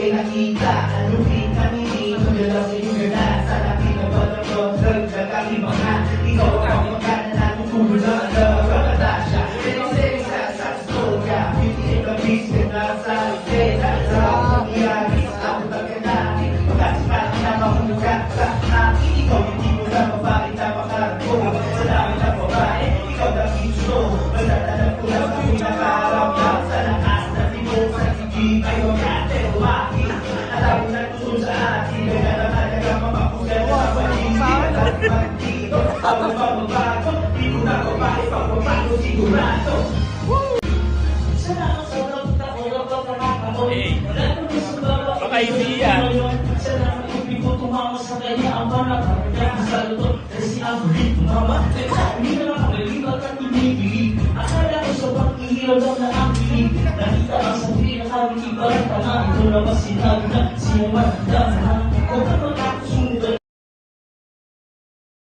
ako'y nakita. Alupin kami dito, dalaw sa Yugarda. Sa laki na bato, nagkakami mga. Ikaw ang magkana ng kulo na Ramadasha. Sinising sa storya, 58 ang bisip na sa ikeda. Sa pangyari, ako pagkanaki. Pagkasipat na mahulugan sa akin. Ikaw hindi mo na babae na makargo. Sa dami na babae, ikaw na gusto. Magdadala ko na sa pinakaramdam. Sa lakas na timo sa hindi kayo natin umakin. Alam mo na tutun sa akin. Kaya naman nagkamapakugan na sa paligid. At magdito, ako mababago. Di ko na babae pagpapago sigurado. Salamat sa pagpunta ko. Hey, baka hindi yan. Salamat ibig ko tumama sa kanya ang panapagkakita sa luto. Kasi ang rin tumama. Hindi na lang malibag at inibig. Akala ko sa pag-ihirap daw na ang pilig. Nakita ang sabi ng aming iba. Tanga ito na ba sinabi na siya matanda na.